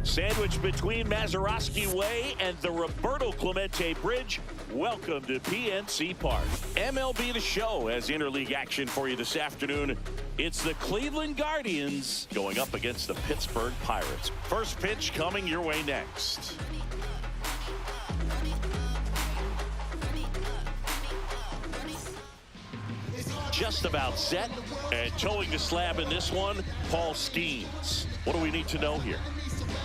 Sandwiched between Mazeroski Way and the Roberto Clemente Bridge, welcome to PNC Park. MLB The Show has interleague action for you this afternoon. It's the Cleveland Guardians going up against the Pittsburgh Pirates. First pitch coming your way next. Just about set, and towing the slab in this one, Paul Skeens. What do we need to know here?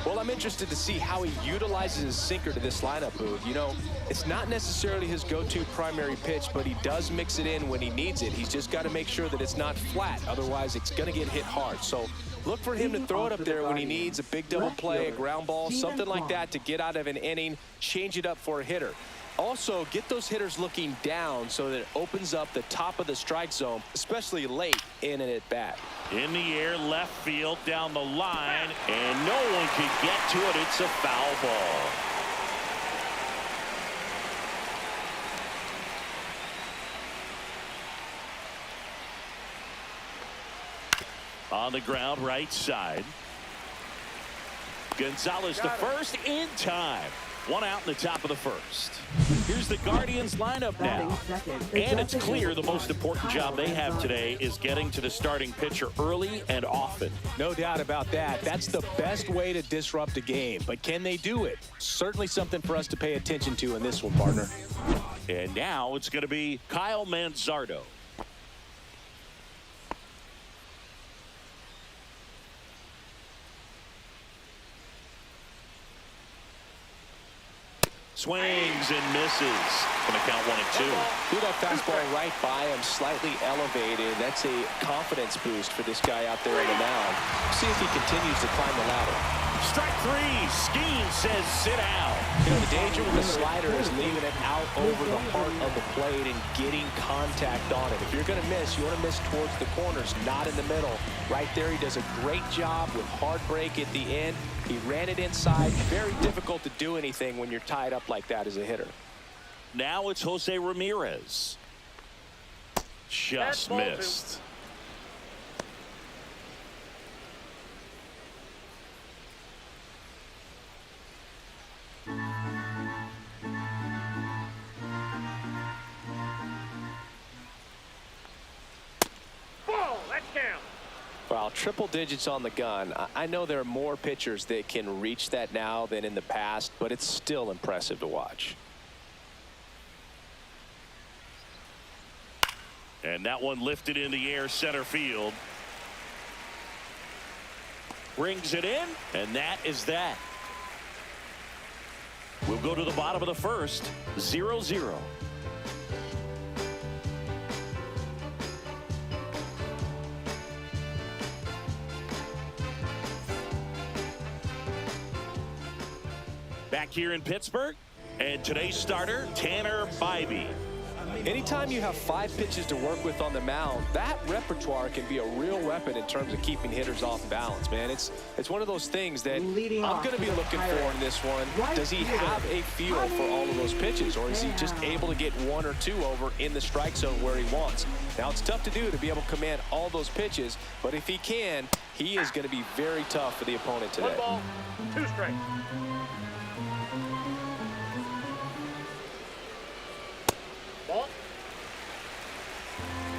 Well, I'm interested to see how he utilizes his sinker to this lineup, Boog. You know, it's not necessarily his go-to primary pitch, but he does mix it in when he needs it. He's just got to make sure that it's not flat. Otherwise, it's going to get hit hard. So look for him to throw it up there when he needs a big double play, a ground ball, something like that to get out of an inning, change it up for a hitter. Also, get those hitters looking down so that it opens up the top of the strike zone, especially late in an at-bat. In the air, left field, down the line, and no one can get to it. It's a foul ball. On the ground, right side. Gonzalez to first in time. One out in the top of the first. Here's the Guardians lineup now. And it's clear the most important job they have today is getting to the starting pitcher early and often. No doubt about that. That's the best way to disrupt a game. But can they do it? Certainly something for us to pay attention to in this one, partner. And now it's going to be Kyle Manzardo. Swings and misses. Going to count 1-2. Threw that fastball right by him, slightly elevated. That's a confidence boost for this guy out there on the mound. See if he continues to climb the ladder. Strike three. Skeens says sit down. You know, the danger with the slider is leaving it out over the heart of the plate and getting contact on it. If you're going to miss, you want to miss towards the corners, not in the middle. Right there, he does a great job with hard break at the end. He ran it inside. Very difficult to do anything when you're tied up like that as a hitter. Now it's Jose Ramirez. Just missed. Well, triple digits on the gun. I know there are more pitchers that can reach that now than in the past, but it's still impressive to watch. And that one lifted in the air, center field. Brings it in, and that is that. We'll go to the bottom of the first, 0-0. Back here in Pittsburgh, and today's starter, Tanner Bibee. Anytime you have 5 pitches to work with on the mound, that repertoire can be a real weapon in terms of keeping hitters off balance, man. It's one of those things that I'm going to be looking for in this one. Does he have a feel for all of those pitches, or is he just able to get 1 or 2 over in the strike zone where he wants? Now, it's tough to do to be able to command all those pitches, but if he can, he is going to be very tough for the opponent today. 1 ball, 2 strikes. Ball.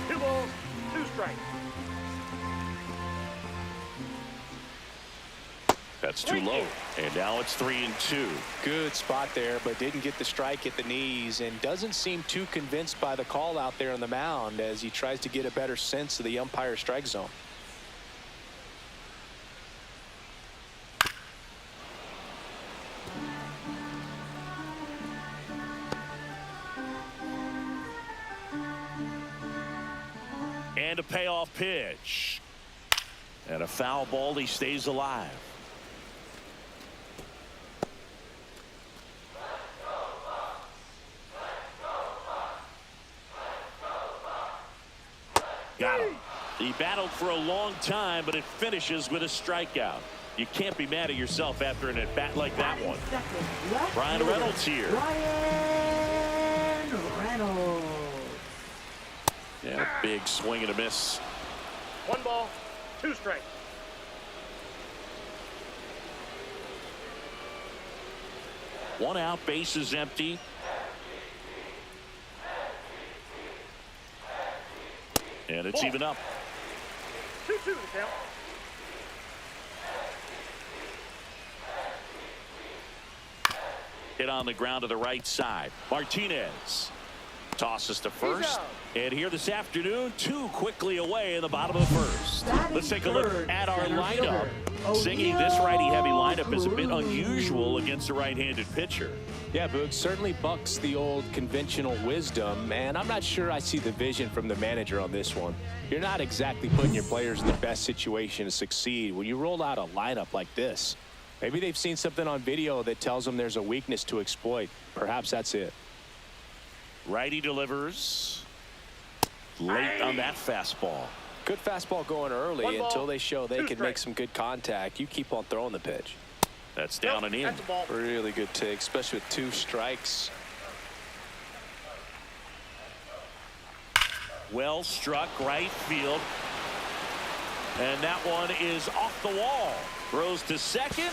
2 balls, 2 strikes. That's too low. And now it's 3-2. Good spot there, but didn't get the strike at the knees and doesn't seem too convinced by the call out there on the mound as he tries to get a better sense of the umpire strike zone. And a payoff pitch. And a foul ball. He stays alive. Got him. He battled for a long time, but it finishes with a strikeout. You can't be mad at yourself after an at-bat like that one. Brian Reynolds here. Brian Reynolds. Yeah, big swing and a miss. 1 ball, 2 strikes. One out, base is empty. And it's even up. 2-2 the count. Hit on the ground to the right side. Martinez tosses to first. And here this afternoon, 2 quickly away in the bottom of the first. Let's take a look at our lineup. Singing this righty-heavy lineup is a bit unusual against a right-handed pitcher. Yeah, Boog, certainly bucks the old conventional wisdom, and I'm not sure I see the vision from the manager on this one. You're not exactly putting your players in the best situation to succeed when you roll out a lineup like this. Maybe they've seen something on video that tells them there's a weakness to exploit. Perhaps that's it. Righty delivers. Late on that fastball. Good fastball going early 1 ball, until they show they 2 can make strikes. some good contact. You keep on throwing the pitch. That's down and in. That's a ball. Really good take, especially with 2 strikes. Well struck right field. And that one is off the wall. Throws to second.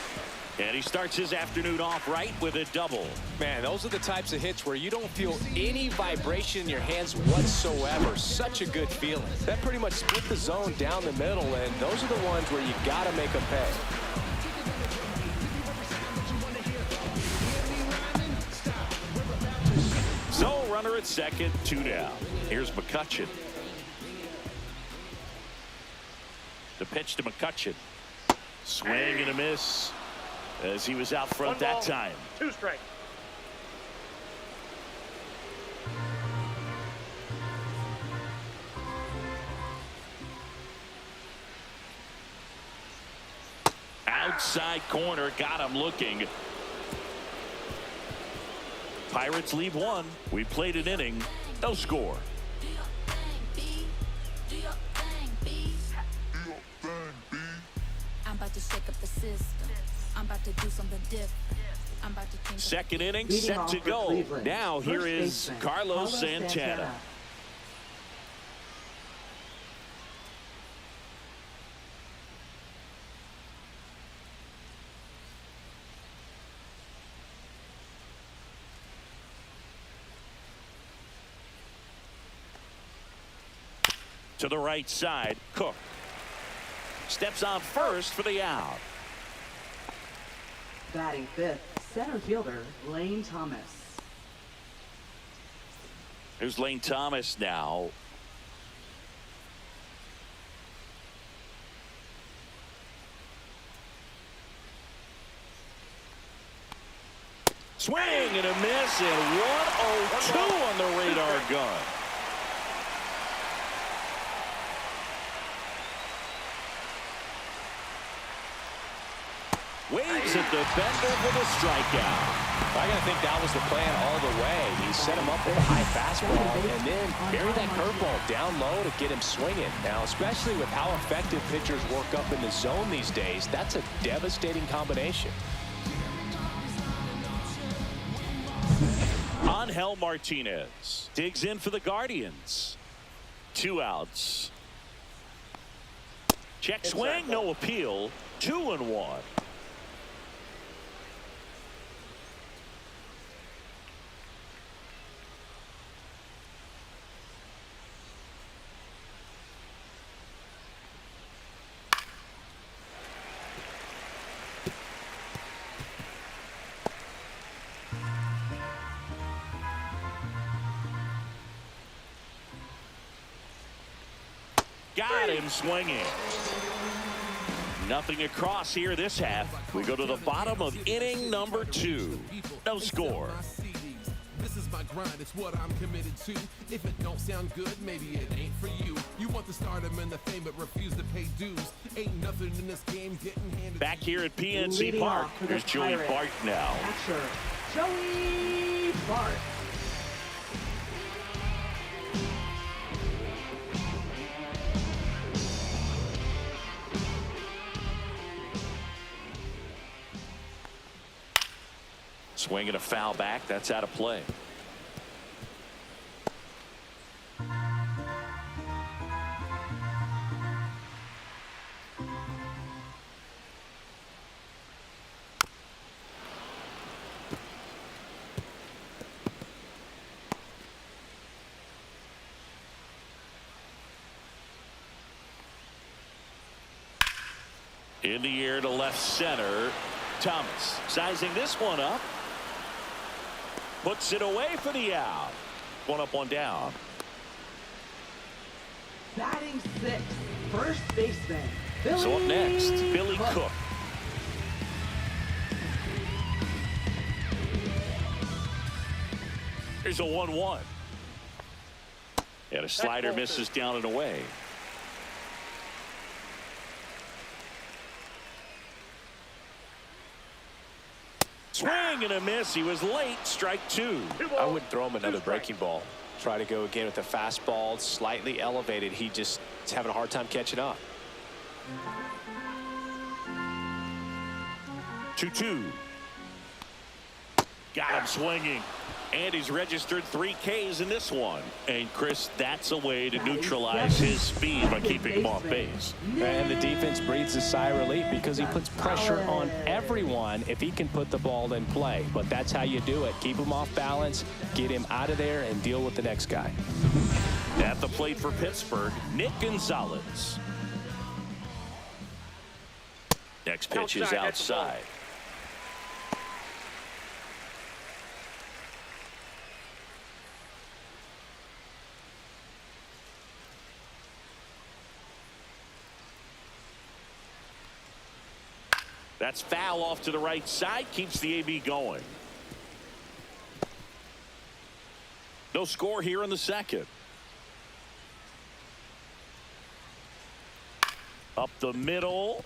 And he starts his afternoon off right with a double. Man, those are the types of hits where you don't feel any vibration in your hands whatsoever. Such a good feeling. That pretty much split the zone down the middle, and those are the ones where you got to make them pay. So runner at second, 2 down. Here's McCutchen. The pitch to McCutchen. Swing and a miss as he was out front 1 that ball, time. 2 strikes. Outside corner, got him looking. Pirates leave 1. We played an inning, no score. I'm about to shake up the system. I'm about to do something different. I'm about to change. Second inning Leading set off to for go. Cleveland, Now here first is baseman, Carlos Santana. To the right side, Cook steps on first for the out. Batting 5th, center fielder Lane Thomas. Here's Lane Thomas now. Swing and a miss, and 1-0-2 on the radar gun. Waves at the bender for the strikeout. I gotta think that was the plan all the way. He set him up with a high fastball and then buried that curveball down low to get him swinging. Now, especially with how effective pitchers work up in the zone these days, that's a devastating combination. Angel Martinez digs in for the Guardians. 2 outs. Check swing, no appeal. 2-1. Got him swinging. Nothing across here this half. We go to the bottom of inning number 2. No score. This is my grind, it's what I'm committed to. If it don't sound good, maybe it ain't for you. You want the stardom and the fame, but refuse to pay dues. Ain't nothing in this game getting handed. Back here at PNC Leading Park, off for the there's Joey Pirates, Bart now. catcher Joey Bart. Swinging a foul back, that's out of play. In the air to left center. Thomas sizing this one up. Puts it away for the out. One up, one down. Batting sixth, first baseman, Billy So up next, Billy Cook. Here's a 1-1. And a slider misses down and away. Swing and a miss. He was late. Strike two. I would throw him another breaking ball. Try to go again with the fastball, slightly elevated. He just is having a hard time catching up. 2-2. Got him swinging. And he's registered 3 Ks in this one. And Chris, that's a way to neutralize his speed by keeping him off base. And the defense breathes a sigh of relief because he puts pressure on everyone if he can put the ball in play. But that's how you do it. Keep him off balance, get him out of there, and deal with the next guy. At the plate for Pittsburgh, Nick Gonzalez. Next pitch is outside. That's foul off to the right side. Keeps the AB going. No score here in the second. Up the middle.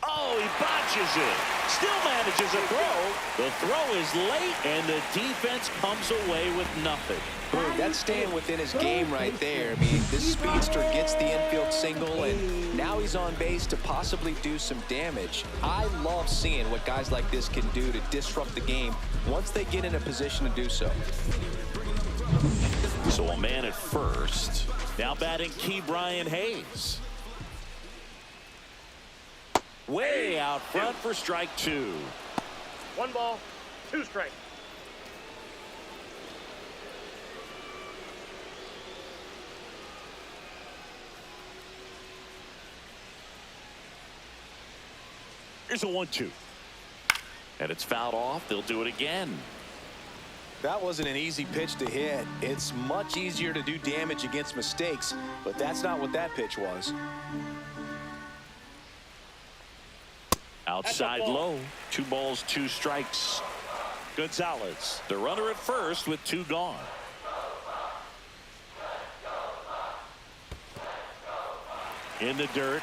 Oh, he botches it. Still manages a throw. The throw is late, and the defense comes away with nothing. Boy, that's staying within his game right there. I mean, this speedster gets the infield single, and now he's on base to possibly do some damage. I love seeing what guys like this can do to disrupt the game once they get in a position to do so. So a man at first. Now batting Ke'Bryan Hayes. Way out front for strike two. 1 ball, 2 strikes. Here's a 1-2. And it's fouled off. They'll do it again. That wasn't an easy pitch to hit. It's much easier to do damage against mistakes, but that's not what that pitch was. Outside low. 2 balls, 2 strikes. Gonzalez, the runner at first with 2 gone. In the dirt.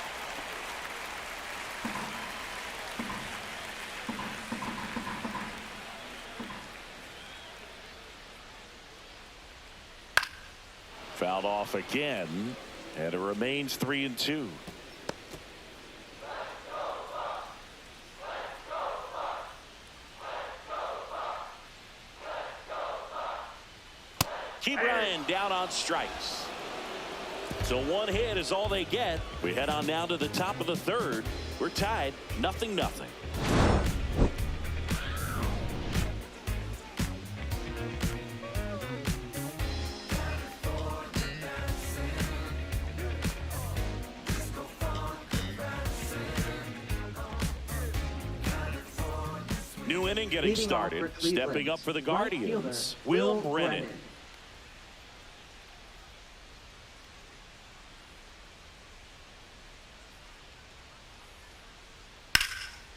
Fouled off again, and it remains 3-2. Ke'Bryan down on strikes. So 1 hit is all they get. We head on down to the top of the third. We're tied 0-0. New inning getting Leading off started. for Cleveland, Stepping up for the right Guardians, fielder, Will Will Brennan.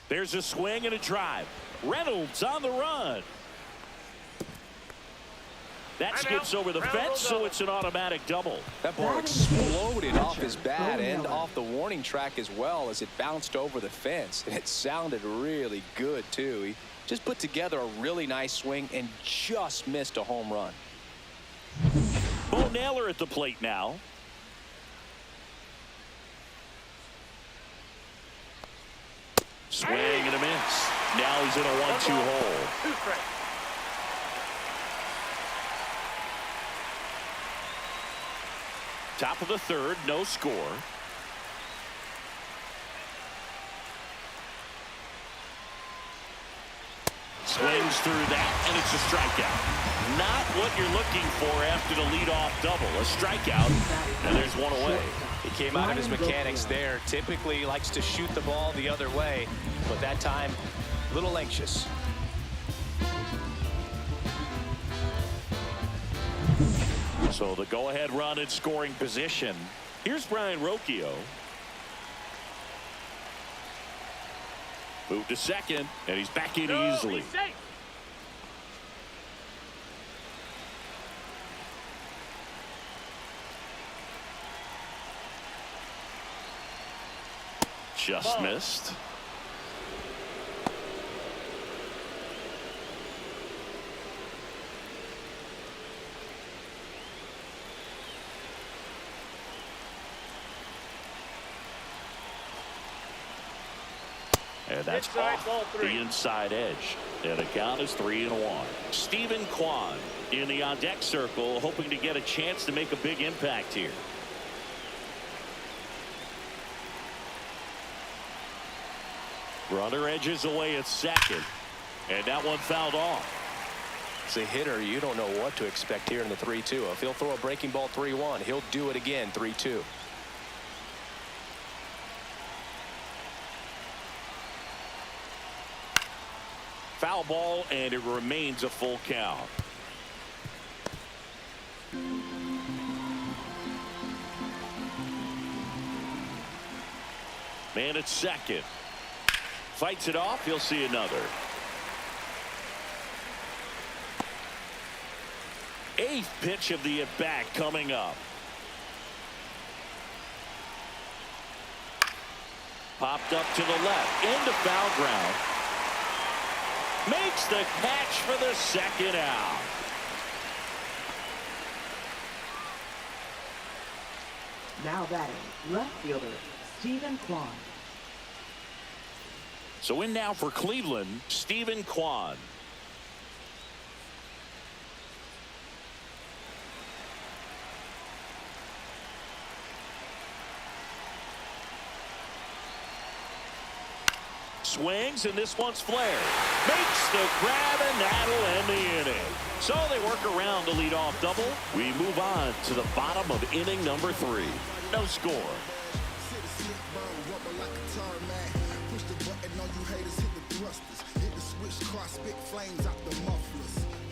There's a swing and a drive. Reynolds on the run. That skips over the fence, so it's an automatic double. That ball exploded off his bat and off the warning track as well as it bounced over the fence. And it sounded really good, too. He just put together a really nice swing and just missed a home run. Bo Naylor at the plate now. Swing and a miss. Now he's in a 1-2 hole. 2 strikes. Top of the third, no score. Swings through that, and it's a strikeout. Not what you're looking for after the leadoff double. A strikeout, and there's one away. He came out of his mechanics there. Typically likes to shoot the ball the other way, but that time, a little anxious. So the go-ahead run in scoring position. Here's Brian Rocchio. Moved to second, and he's back in easily. He's safe. Just missed. And that's Inside, off ball three. the inside edge. And the count is 3-1. Steven Kwan in the on-deck circle, hoping to get a chance to make a big impact here. Runner edges away at second. And that one fouled off. As a hitter, you don't know what to expect here in the 3-2. If he'll throw a breaking ball 3-1, he'll do it again 3-2. Foul ball, and it remains a full count. Man at second. Fights it off. He'll see another. Eighth pitch of the at-bat coming up. Popped up to the left. Into foul ground. Makes the catch for the second out. Now batting, left fielder, Steven Kwan. So in now for Cleveland, Steven Kwan. Swings, and this one's flared. Makes the grab, and that'll end the inning. So they work around the leadoff double. We move on to the bottom of inning number 3. No score.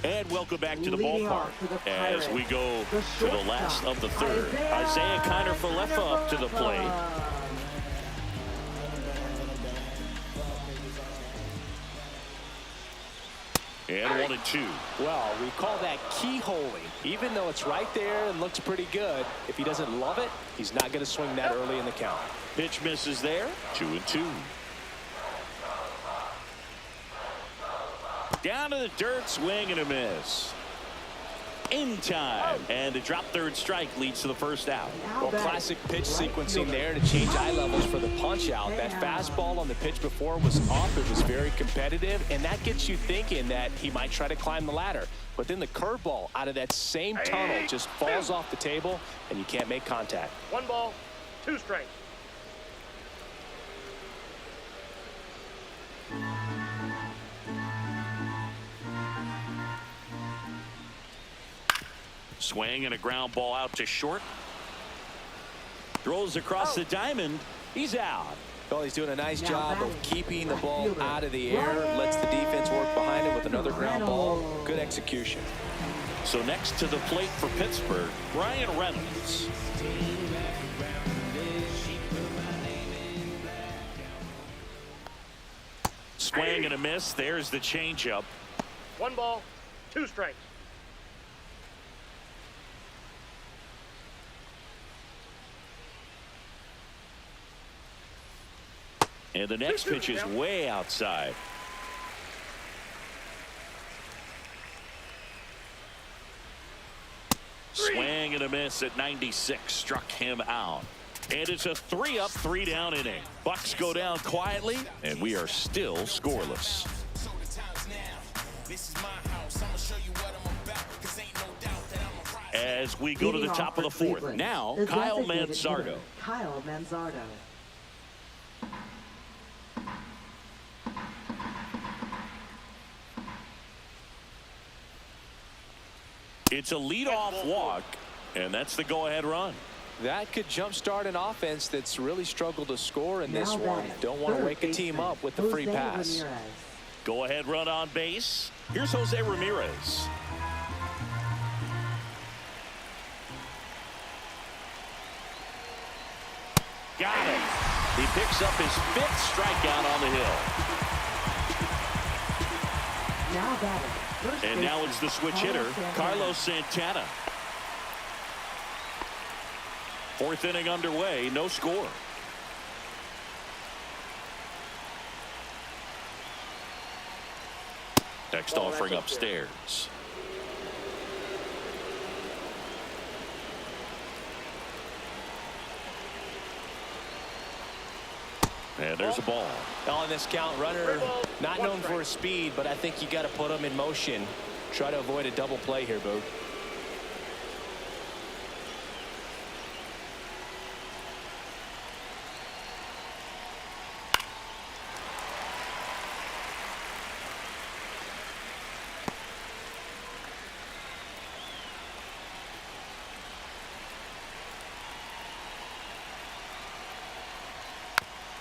And welcome back to the ballpark as we go to the last of the third. Isaiah Kiner-Falefa up to the plate. And 1-2. Well, we call that keyholing. Even though it's right there and looks pretty good, if he doesn't love it, he's not going to swing that early in the count. Pitch misses there. 2-2. Down to the dirt, swing and a miss. In time, and the drop third strike leads to the first out. Well, classic pitch sequencing there to change eye levels for the punch out. That fastball on the pitch before was off. It was very competitive, and that gets you thinking that he might try to climb the ladder. But then the curveball out of that same tunnel just falls off the table, and you can't make contact. 1 ball, 2 strikes. Swing and a ground ball out to short. Throws across the diamond. He's out. Well, he's doing a nice job of keeping the ball out of the air. Lets the defense work behind him with another ground ball. Good execution. So next to the plate for Pittsburgh, Bryan Reynolds. Swing and a miss. There's the changeup. 1 ball, 2 strikes. And the next pitch is way outside. Swing and a miss at 96. Struck him out. And it's a 3-up, 3-down inning. Bucks go down quietly, and we are still scoreless. As we go to the top of the 4th. Now, Kyle Manzardo. Kyle Manzardo. It's a leadoff walk, and that's the go-ahead run. That could jumpstart an offense that's really struggled to score in this Now one. batting, Don't want to third wake a team baseman, up with the free Jose pass. Ramirez. Go-ahead run on base. Here's Jose Ramirez. Got it. He picks up his 5th strikeout on the hill. Now batting, first And now baseman, it's the switch Carlos hitter, Santana. Carlos Santana. 4th inning underway, no score. Next offering upstairs. And there's a ball. On this count, runner not known for his speed, but I think you got to put him in motion. Try to avoid a double play here, Boog.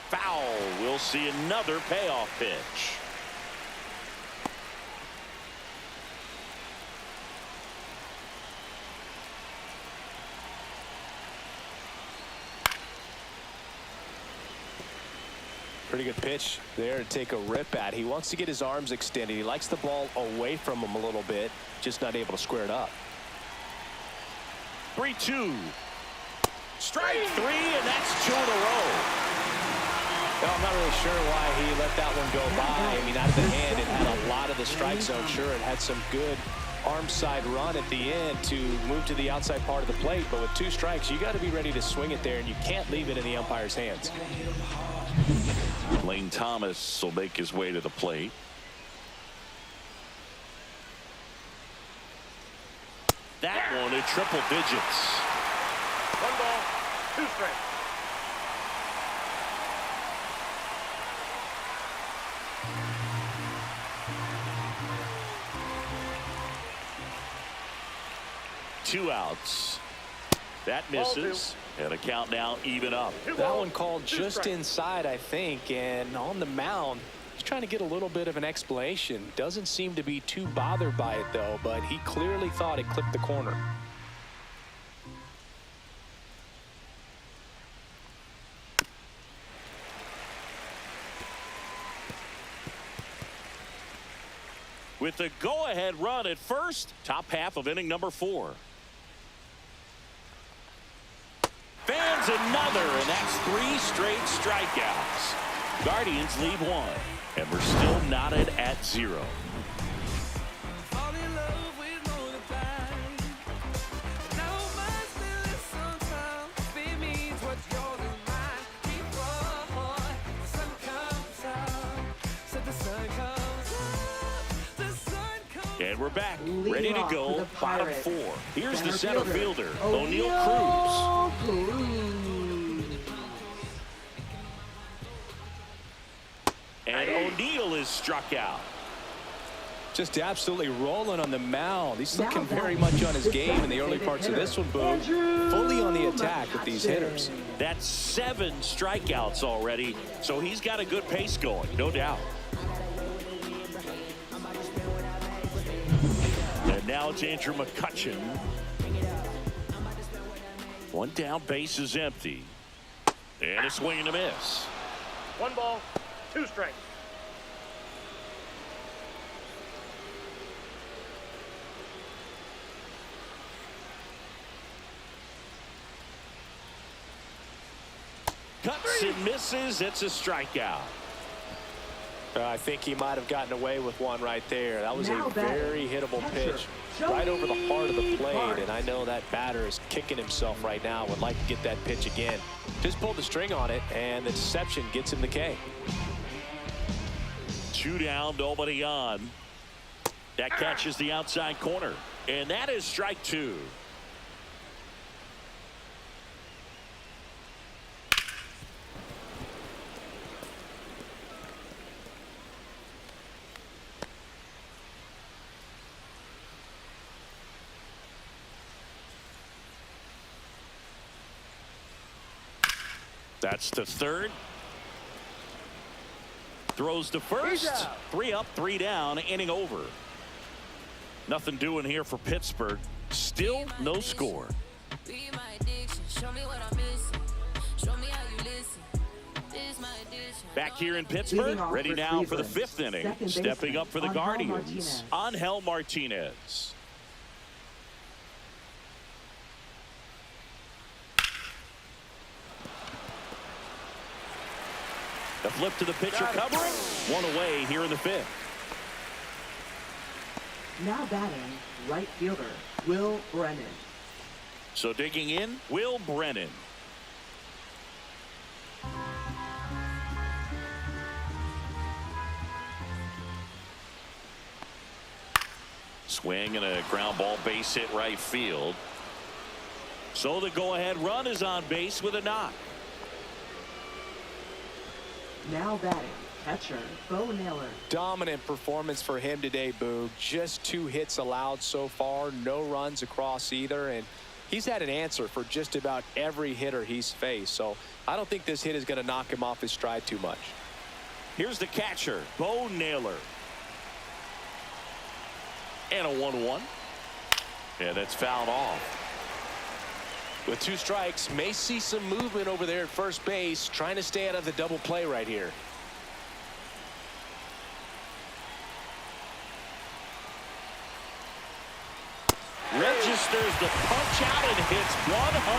Foul. We'll see another payoff pitch. Pretty good pitch there to take a rip at. He wants to get his arms extended. He likes the ball away from him a little bit, just not able to square it up. 3-2. Strike 3, and that's 2 in a row. No, I'm not really sure why he let that one go by. I mean, out of the hand, it had a lot of the strike zone. Sure, it had some good arm side run at the end to move to the outside part of the plate, but with 2 strikes, you got to be ready to swing it there, and you can't leave it in the umpire's hands. Lane Thomas will make his way to the plate. That one in triple digits. 1 ball, 2 strikes. Two outs. That misses. And a count now even up. That one called just inside, I think, and on the mound, he's trying to get a little bit of an explanation. Doesn't seem to be too bothered by it, though, but he clearly thought it clipped the corner. With the go-ahead run at first, top half of inning number 4. Fans another, and that's 3 straight strikeouts. Guardians leave 1, and we're still knotted at 0. And we're back, ready to go, bottom 4. Here's the center fielder, O'Neal Cruz. And O'Neal is struck out. Just absolutely rolling on the mound. He's looking very much on his game in the early parts of this one, Boog. Fully on the attack with these hitters. That's 7 strikeouts already, so he's got a good pace going, no doubt. And now it's Andrew McCutchen. 1 down, base is empty. And a swing and a miss. 1 ball, 2 strikes. Cuts and misses. It's a strikeout. I think he might have gotten away with one right there. That was Now a very hittable pitch right over the heart of the plate, and I know that batter is kicking himself right now, would like to get that pitch again. Just pulled the string on it, and the deception gets him the K. 2 down, nobody on. That catches the outside corner, and that is strike 2. That's to third. Throws to first. 3 up, 3 down, inning over. Nothing doing here for Pittsburgh. Still no score. Back here in Pittsburgh, ready now for the 5th inning. Stepping up for the Guardians, Angel Martinez. The flip to the pitcher covering. 1 away here in the 5th. Now batting, right fielder, Will Brennan. So digging in, Will Brennan. Swing and a ground ball, base hit right field. So the go-ahead run is on base with a knock. Now batting, catcher, Bo Naylor. Dominant performance for him today, Boog. Just 2 hits allowed so far, no runs across either, and he's had an answer for just about every hitter he's faced. So I don't think this hit is going to knock him off his stride too much. Here's the catcher, Bo Naylor. And a 1-1. Yeah, that's fouled off. With 2 strikes, may see some movement over there at first base, trying to stay out of the double play right here. Registers the punch out and hits 101.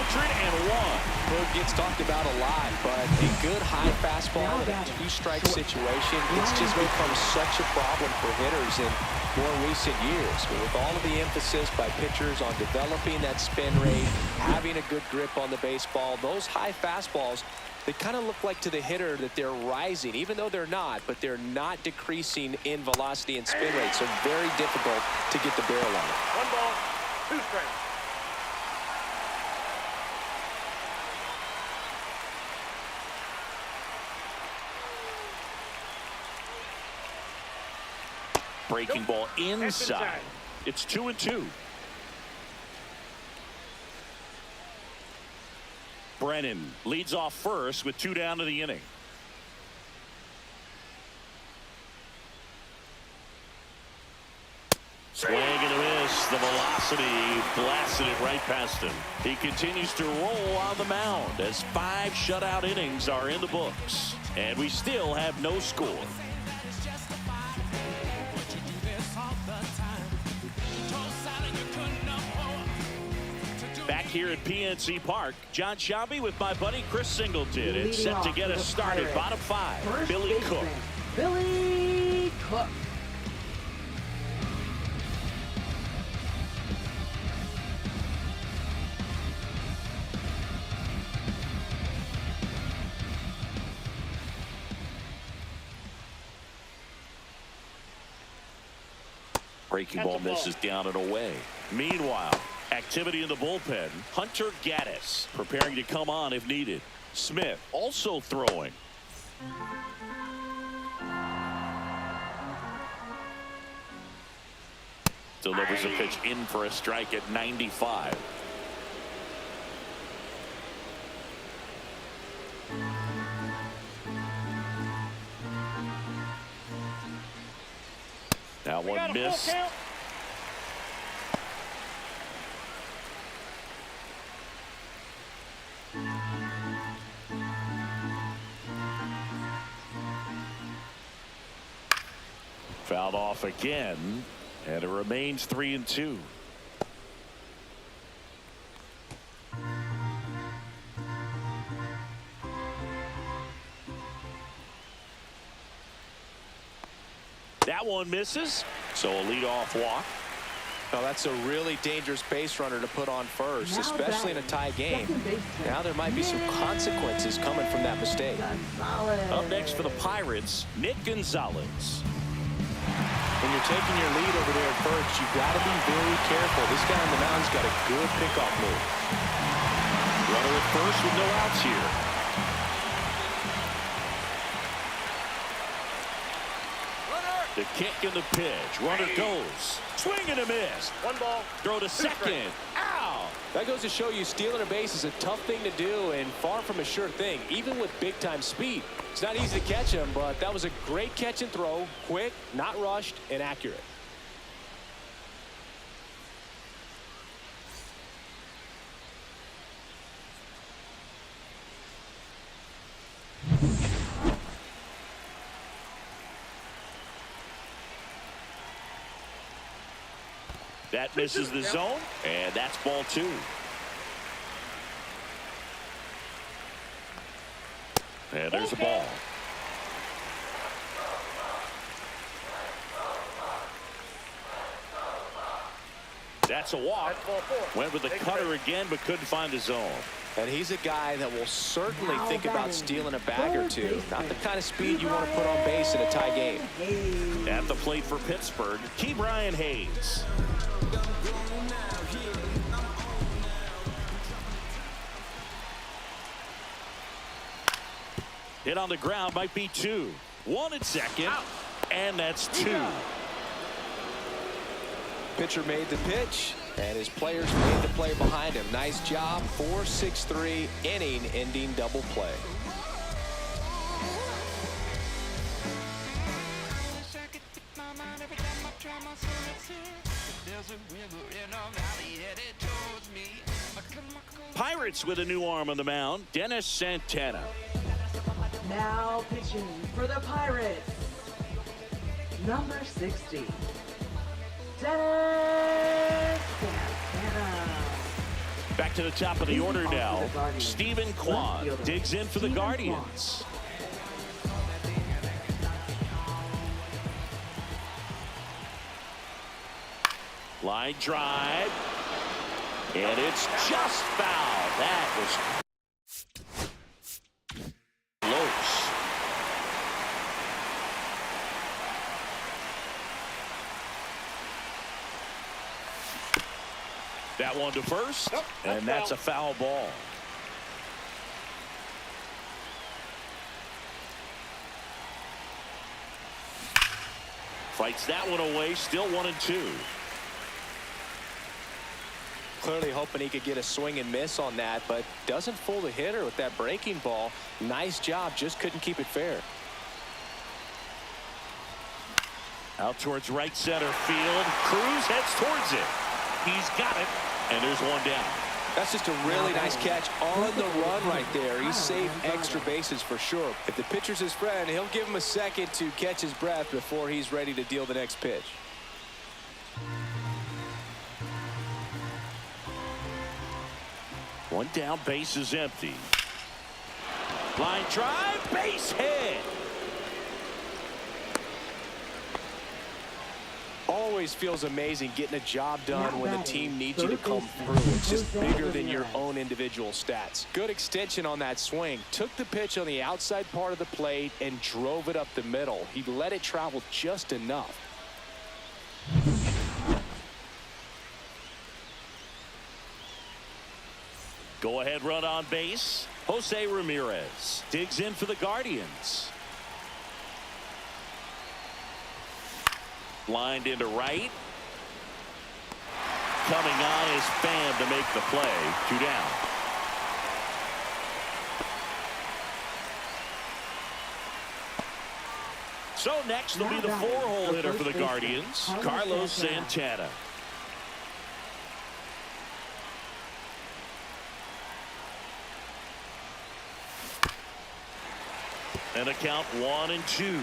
Boog gets talked about a lot, but a good high fastball in a 2-strike situation, it's just become such a problem for hitters in more recent years. But with all of the emphasis by pitchers on developing that spin rate, having a good grip on the baseball, those high fastballs, they kind of look like to the hitter that they're rising, even though they're not, but they're not decreasing in velocity and spin rate, so very difficult to get the barrel on it. 1 ball, 2 strikes. Breaking ball inside. It's 2-2. Brennan leads off first with 2 down to the inning. Swing and a miss. The velocity blasted it right past him. He continues to roll on the mound as 5 shutout innings are in the books. And we still have no score. Back here at PNC Park, John Shelby with my buddy Chris Singleton. It's set to get us started. Bottom 5, Billy Cook. Billy Cook. Breaking ball misses down and away. Meanwhile, activity in the bullpen. Hunter Gaddis preparing to come on if needed. Smith also throwing. Delivers a pitch in for a strike at 95. Now one miss. Fouled off again, and it remains 3-2. That one misses, so a leadoff walk. Now that's a really dangerous base runner to put on first, especially in a tie game. Now there might be some consequences coming from that mistake. Up next for the Pirates, Nick Gonzalez. When you're taking your lead over there at first, you've got to be very careful. This guy on the mound's got a good pickoff move. Runner at first with no outs here. The kick and the pitch. Runner goes. Swing and a miss. 1 ball. Throw to second. Out. That goes to show you stealing a base is a tough thing to do and far from a sure thing, even with big-time speed. It's not easy to catch him, but that was a great catch and throw. Quick, not rushed, and accurate. That misses the zone, and that's ball 2. And there's a ball. That's a walk. That's ball 4. Went with the cutter again, but couldn't find the zone. And he's a guy that will certainly think about stealing a bag or two. Not the kind of speed you want to put on base in a tie game. At the plate for Pittsburgh, Ke'Bryan Hayes. Hit on the ground, might be 2. 1 at second, and that's 2. Pitcher made the pitch, and his players made the play behind him. Nice job. 4-6-3 inning-ending double play. Pirates with a new arm on the mound, Dennis Santana. Now pitching for the Pirates, number 60, Dennis Santana. Back to the top of the order now. Stephen Kwan digs in for the Guardians. Line drive. And it's just foul. That was close. That one to first, and that's a foul ball. Fights that one away, still 1-2. Clearly hoping he could get a swing and miss on that, but doesn't fool the hitter with that breaking ball. Nice job, just couldn't keep it fair. Out towards right center field. Cruz heads towards it. He's got it, and there's one down. That's just a really nice catch on the run right there. He saved extra bases for sure. If the pitcher's his friend, he'll give him a second to catch his breath before he's ready to deal the next pitch. One down, base is empty. Line drive, base hit. Always feels amazing getting a job done when the team needs you to come through. It's just bigger than your own individual stats. Good extension on that swing. Took the pitch on the outside part of the plate and drove it up the middle. He let it travel just enough. Go ahead run on base. Jose Ramirez digs in for the Guardians. Lined into right. Coming on is Pham to make the play. 2 down. So next will be the 4-hole hitter for the Guardians, Carlos Santana. And a count 1-2.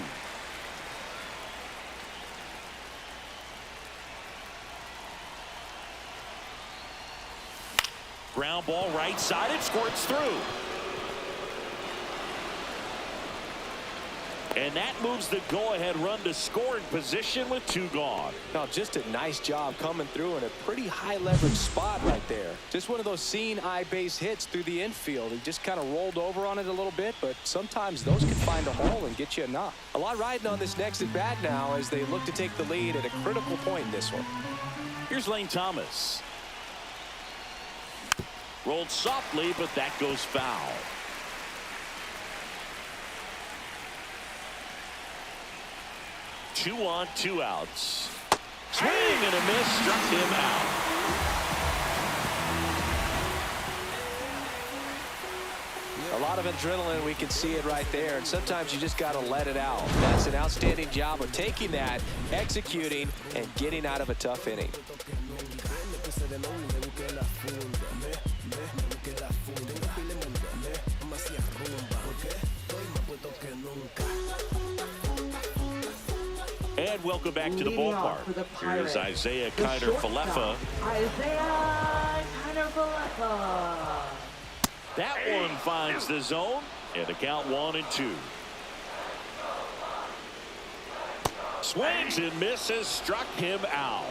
Ground ball right side. It squirts through. And that moves the go-ahead run to scoring position with 2 gone. Now, just a nice job coming through in a pretty high leverage spot right there. Just one of those seeing eye base hits through the infield. He just kind of rolled over on it a little bit, but sometimes those can find a hole and get you a knock. A lot riding on this next at bat now as they look to take the lead at a critical point in this one. Here's Lane Thomas. Rolled softly, but that goes foul. Two on, 2 outs. Swing and a miss, struck him out. A lot of adrenaline, we can see it right there, and sometimes you just got to let it out. That's an outstanding job of taking that, executing, and getting out of a tough inning. And welcome back to the ballpark. Here's Isaiah Kiner-Falefa. Isaiah Kiner-Falefa. That one finds the zone, and the count 1-2. Swings and misses, struck him out.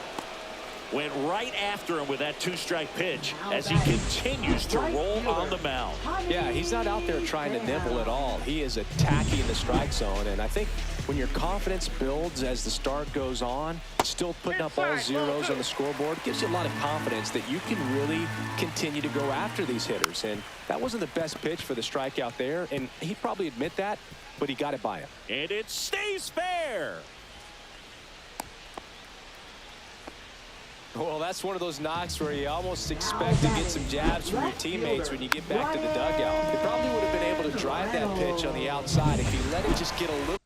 Went right after him with that two-strike pitch as he continues to roll on the mound. Yeah, he's not out there trying to nibble at all. He is attacking the strike zone, and I think when your confidence builds as the start goes on, still putting up all zeros on the scoreboard gives you a lot of confidence that you can really continue to go after these hitters. And that wasn't the best pitch for the strikeout there, and he'd probably admit that, but he got it by him. And it stays fair. Well, that's one of those knocks where you almost expect to get some jabs from your teammates when you get back to the dugout. They probably would have been able to drive that pitch on the outside if he let it just get a little.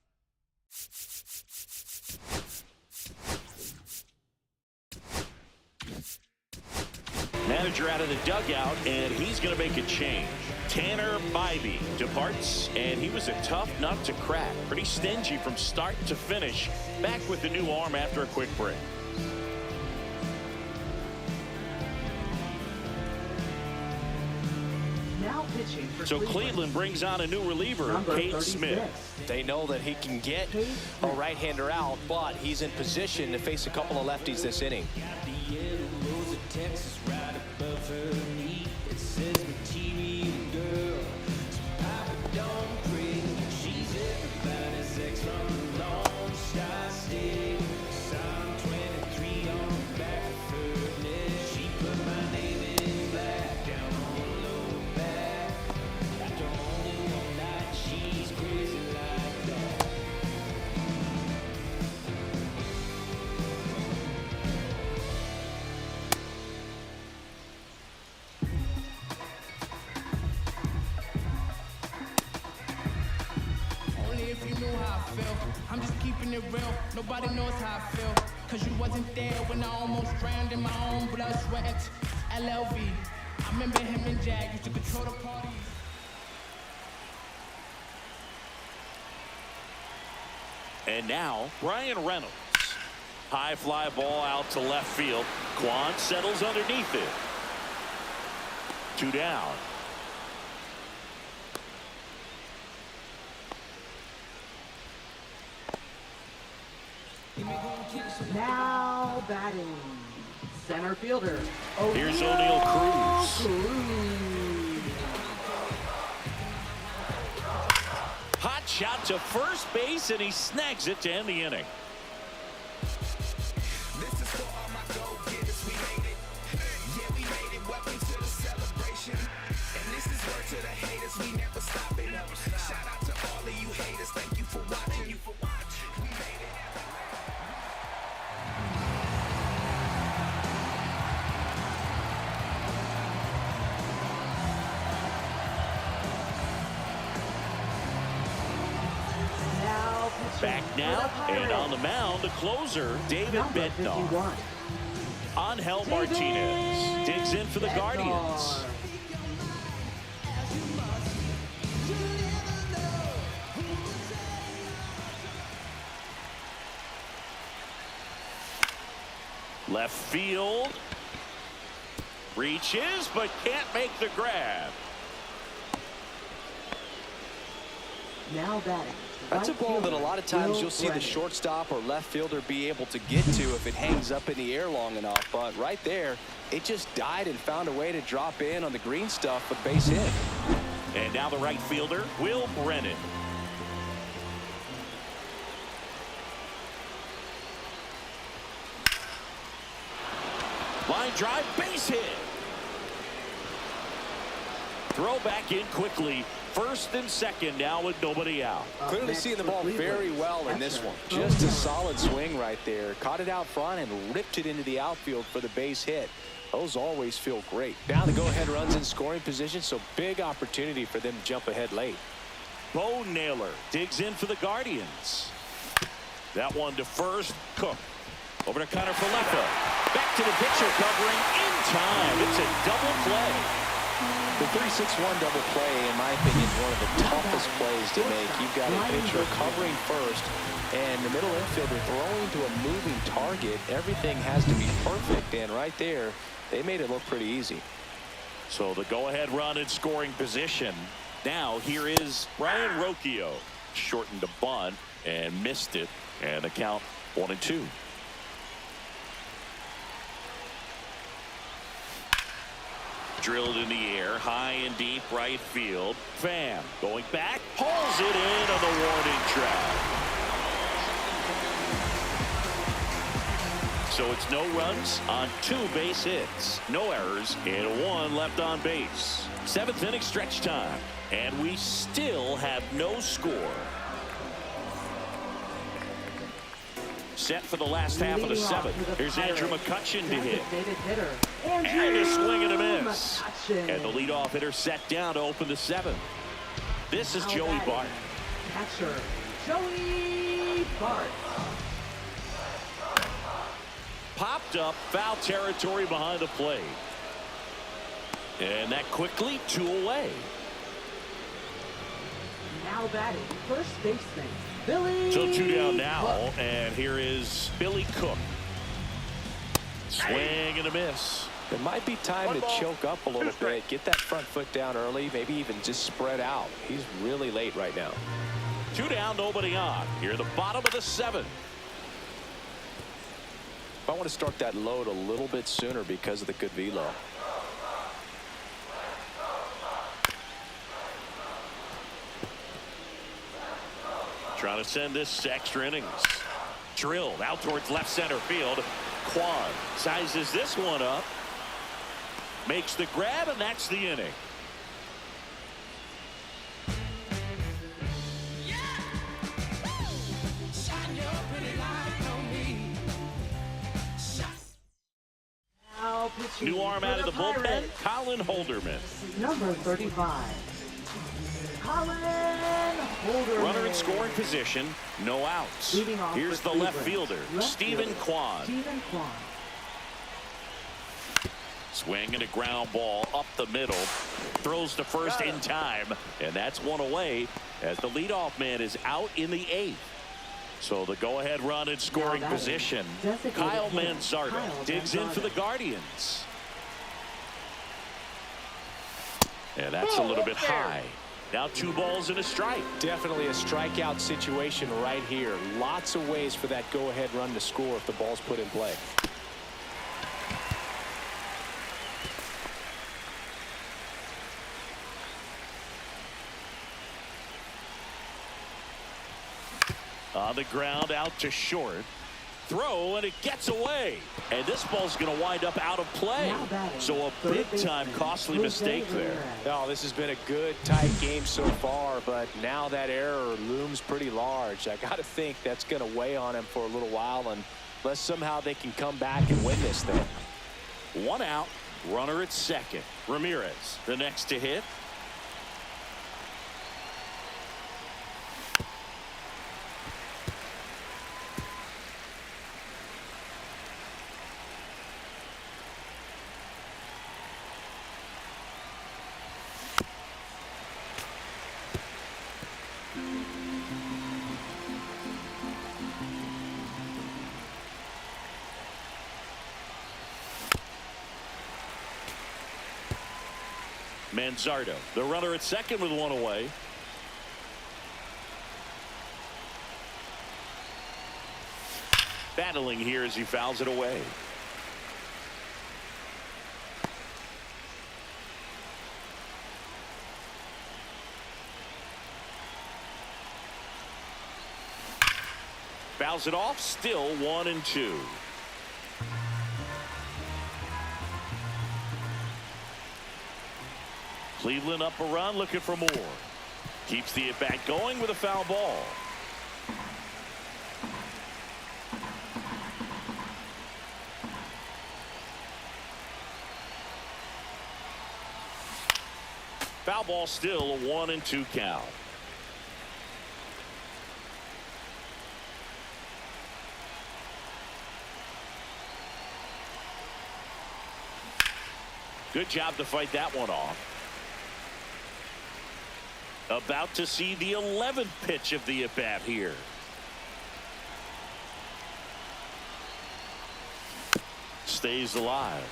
Manager out of the dugout, and he's going to make a change. Tanner Bybee departs, and he was a tough nut to crack. Pretty stingy from start to finish. Back with the new arm after a quick break. Now pitching for So Cleveland brings on a new reliever, Cade Smith. They know that he can get a right-hander out, but he's in position to face a couple of lefties this inning. I'm just keeping it real. Nobody knows how I feel. Cause you wasn't there when I almost drowned in my own blood, sweat. LLV. I remember him and Jag used to control the party. And now, Brian Reynolds. High fly ball out to left field. Kwan settles underneath it. 2 down. Now batting. Center fielder. Here's O'Neal Cruz. Hot shot to first base, and he snags it to end the inning. This is for all my go-getters. We made it. Yeah, we made it. Welcome to the celebration. And this is word to the haters. We never stop it. Shout out to all of you haters. Thank you for watching. We made it. Back now, and on the mound, the closer, David Bednar. Angel Martinez digs in for the Guardians. Left field. Reaches, but can't make the grab. Now batting. That's a ball that a lot of times you'll see the shortstop or left fielder be able to get to if it hangs up in the air long enough. But right there, it just died and found a way to drop in on the green stuff with base hit. And now the right fielder, Will Brennan. Line drive, base hit. Throw back in quickly. First and second now with nobody out. Clearly seeing the ball very well in this one. Just a solid swing right there. Caught it out front and ripped it into the outfield for the base hit. those always feel great. Now the go-ahead runs in scoring position, so big opportunity for them to jump ahead late. Bo Naylor digs in for the Guardians. That one to first. Cook. Over to Connor Falefa. Back to the pitcher, covering in time. It's a double play. The 3-6-1 double play, in my opinion, is one of the toughest plays to make. You've got a pitcher covering first, and the middle infielder throwing to a moving target. Everything has to be perfect, and right there, they made it look pretty easy. So the go-ahead run in scoring position. Now here is Brian Rocchio. Shortened a bunt and missed it, and the count 1-2. Drilled in the air, high and deep right field. Pham going back, pulls it in on the warning track. So it's no runs on 2 base hits, no errors, and 1 left on base. 7th inning stretch time, and we still have no score. Set for the last half of the 7th. Here's Andrew McCutchen to hit. And a swing and a miss. And the leadoff hitter set down to open the 7th. This is Joey Bart. Catcher, Joey Bart. Popped up, foul territory behind the plate. And that quickly 2 away. Now batting, first baseman, Billy. So 2 down now, Cook. and here is Billy Cook. Swing and a miss. It might be time to choke up a little bit, get that front foot down early, maybe even just spread out. He's really late right now. 2 down, nobody on. Here at the bottom of the 7th. I want to start that load a little bit sooner because of the good velo. Trying to send this to extra innings. Drilled out towards left center field. Kwan sizes this one up. Makes the grab, and that's the inning. Now pitching New arm for out of the bullpen, Pirates, Colin Holderman. number 35. Colin Holderman. Runner in scoring position, no outs. Leading off Here's for the left Cleveland. fielder, Left Stephen fielder, Kwan. Stephen Kwan. Swing and a ground ball up the middle. Throws to first in time, and that's 1 away as the leadoff man is out in the 8th. So the go-ahead run in scoring position. Kyle Manzardo digs in for the Guardians. And that's a little bit high. Now 2 balls and a strike. Definitely a strikeout situation right here. Lots of ways for that go-ahead run to score if the ball's put in play. On the ground, out to short. Throw, and it gets away. And this ball's going to wind up out of play. So a big-time costly mistake there. Oh, this has been a good, tight game so far, but now that error looms pretty large. I got to think that's going to weigh on him for a little while, unless somehow they can come back and win this thing. 1 out, runner at second. Ramirez, the next to hit. Manzardo, the runner at second with 1 away. Battling here as he fouls it away. Fouls it off, still 1-2. Cleveland up a run, looking for more. Keeps the at-bat going with a foul ball. Foul ball, still a 1-2 count. Good job to fight that one off. About to see the 11th pitch of the at-bat here. Stays alive.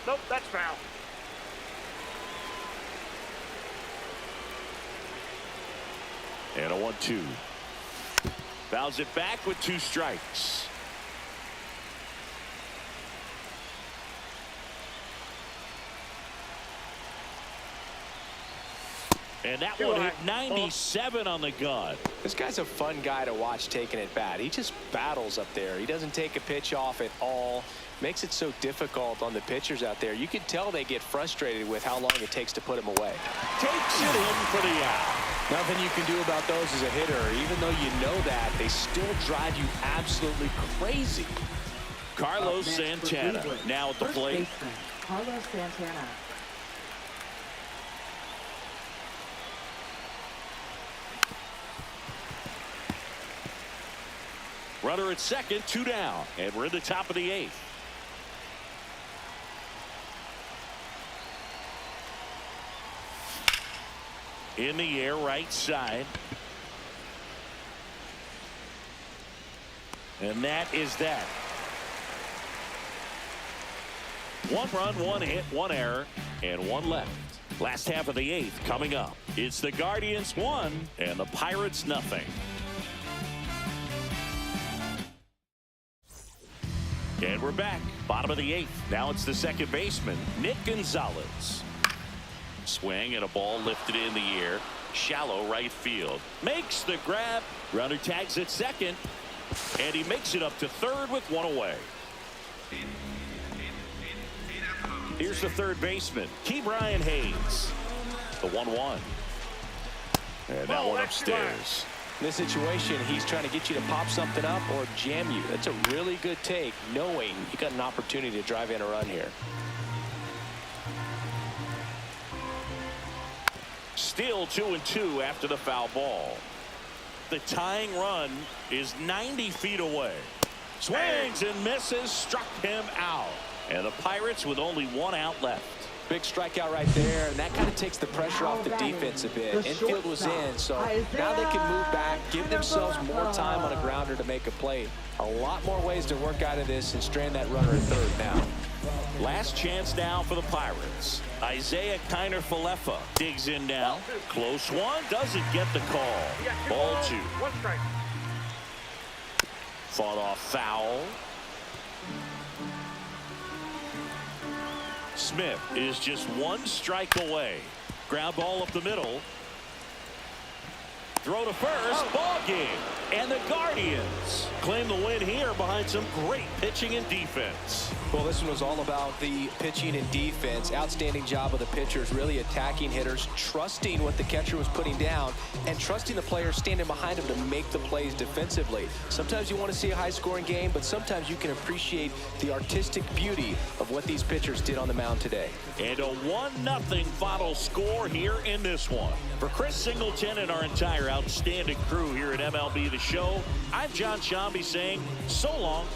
Nope, that's foul. And a 1-2. Fouls it back with 2 strikes. And that one hit 97 on the gun. This guy's a fun guy to watch taking at bat. He just battles up there. He doesn't take a pitch off at all. Makes it so difficult on the pitchers out there. You can tell they get frustrated with how long it takes to put him away. Takes it in for the out. Nothing you can do about those as a hitter. Even though you know that, they still drive you absolutely crazy. Carlos Santana now at the plate. Carlos Santana. Runner at second, 2 down, and we're in the top of the 8th. In the air, right side. And that is that. 1 run, 1 hit, 1 error, and 1 left. Last half of the 8th coming up. It's the Guardians 1 and the Pirates nothing. And we're back. Bottom of the 8th. Now it's the second baseman, Nick Gonzalez. Swing and a ball lifted in the air. Shallow right field. Makes the grab. Runner tags at second. And he makes it up to third with 1 away. Here's the third baseman, Ke'Bryan Hayes. The 1-1. And that one upstairs. In this situation, he's trying to get you to pop something up or jam you. That's a really good take, knowing you got an opportunity to drive in a run here. Still 2-2 after the foul ball. The tying run is 90 feet away. Swings and misses, struck him out. And the Pirates with only 1 out left. Big strikeout right there, and that kind of takes the pressure off the defense a bit. Infield was in, so now they can move back, give themselves more time on a grounder to make a play. A lot more ways to work out of this and strand that runner at third now. Strikeout chance now for the Pirates. Isaiah Kiner-Falefa digs in now. Close one, doesn't get the call. Ball 2. 1 strike. Fought off foul. Smith is just 1 strike away. Ground ball up the middle. Throw to first. Ball game. And the Guardians claim the win here behind some great pitching and defense. Well, this one was all about the pitching and defense. Outstanding job of the pitchers, really attacking hitters, trusting what the catcher was putting down, and trusting the players standing behind him to make the plays defensively. Sometimes you want to see a high-scoring game, but sometimes you can appreciate the artistic beauty of what these pitchers did on the mound today. And a 1-0 final score here in this one. For Chris Singleton and our entire outstanding crew here at MLB The Show, I'm John Shambi saying so long